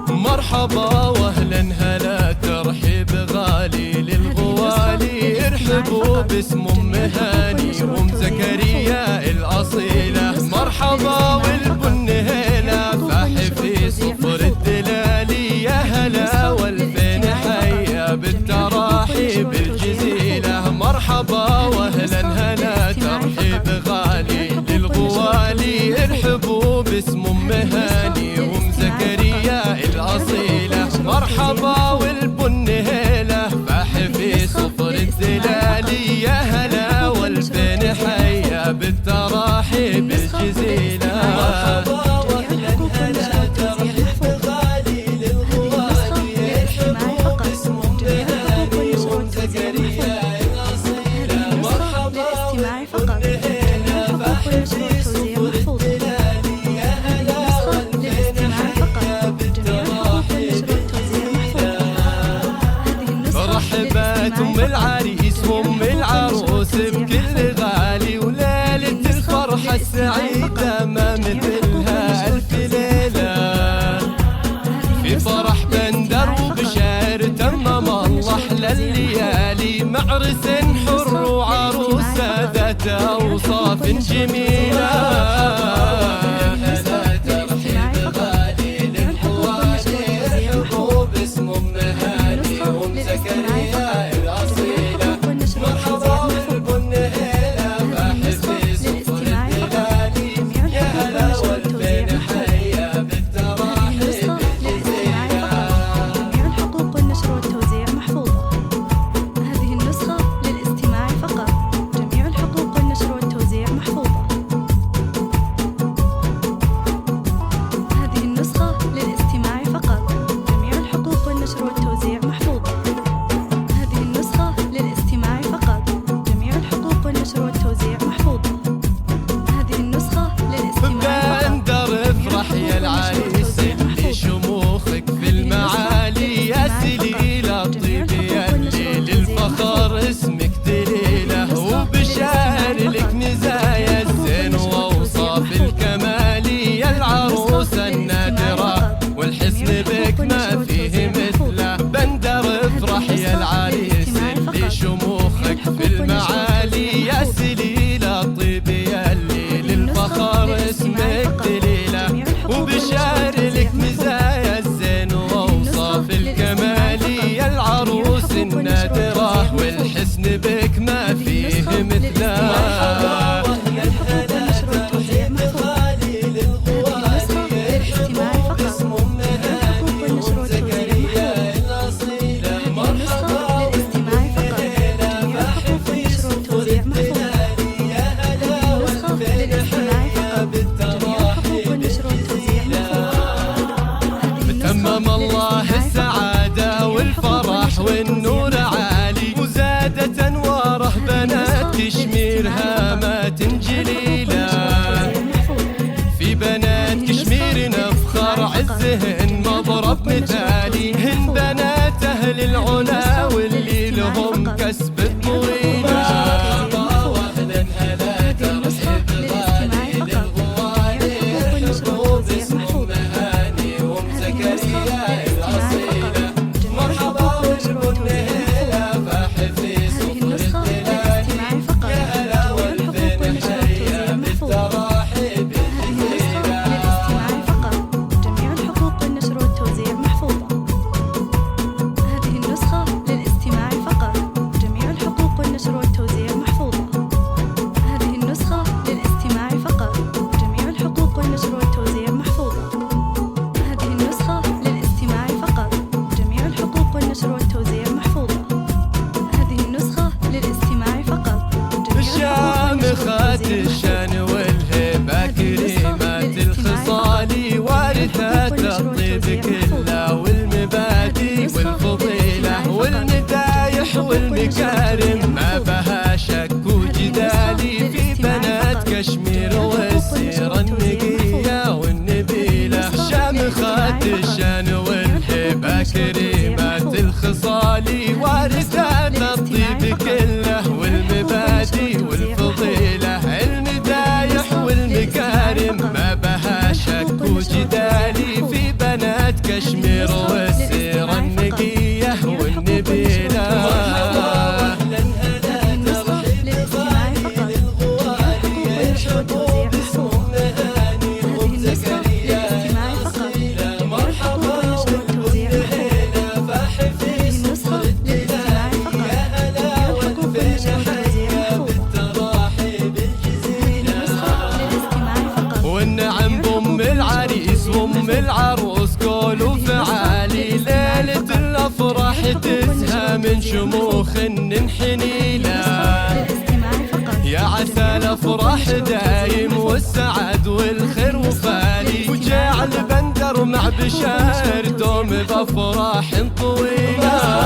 مرحبا واهلا هلا ترحيب غالي للغوالي، ارحبوا باسم ام هاني وام زكريا الاصيله. مرحبا والبن هلا فاح في صفر الدلالي، يا هلا والفين حيا بالتراحيب الجزيله. مرحبا واهلا هلا ترحيب غالي للغوالي، ارحبوا باسم ام هاني وام زكريا الأصيلة. مرحبا والبن هلا فاح في صفر الدلالي، يا هلا والفين حيا بالتراحيب الجزيلة. مرحبا واهلا هلا ترحيب غالي للغوالي، ارحبوا باسم ام هاني وام زكريا الأصيلة. مرحبا والبن هلا فاح في صفر الدلالي، يا هلا والفين حيا بالتراحيب. رحبت ام العريس وام العروس بكل غالي، وليلة الفرحة السعيدة ما مثلها ألف ليلة. في فرح بندر وبشعر تمم الله أحلى الليالي، معرس حر وعروسة ذات أوصاف جميلة. في المعالي يا سليلة طيب ياللي للفخر اسمك دليلة، وبشار لك مزايا الزين واوصاف الكمالي، يا العروس النادرة والحسن بك ما فيه مثله. تمم الله السعادة والفرح والنور عالي، وزادت أنواره بنات كشمير هامات جليلة. في بنات كشمير نفخر عزهن مضرب مثالي، هن بنات أهل العلا واللي لهم كسب الطويلة. الشان والهبة كريمات الخصال، وارثات الطيب كله والمبادئ والفضيلة والمدايح والمكارم، ما بها شك وجدالي في بنات كشمير والسيرة النقية والنبيلة، شامخات الشان والهبة كريمات الخصال، وارثات الطيب كله والمبادئ والفضيلة، المدايح والمكارم ما بها شك وجدالي، في بنات كشمير والسيرة النقية والنبيلة. والنعم بأم العريس وأم العروس قولوا فعالي، ليلة الأفراح تزهى من شموخ ننحني له، يا عسى الأفراح دايم والسعد والخير وفالي، وجعل بندر مع بشار دوم بأفراح طويلة.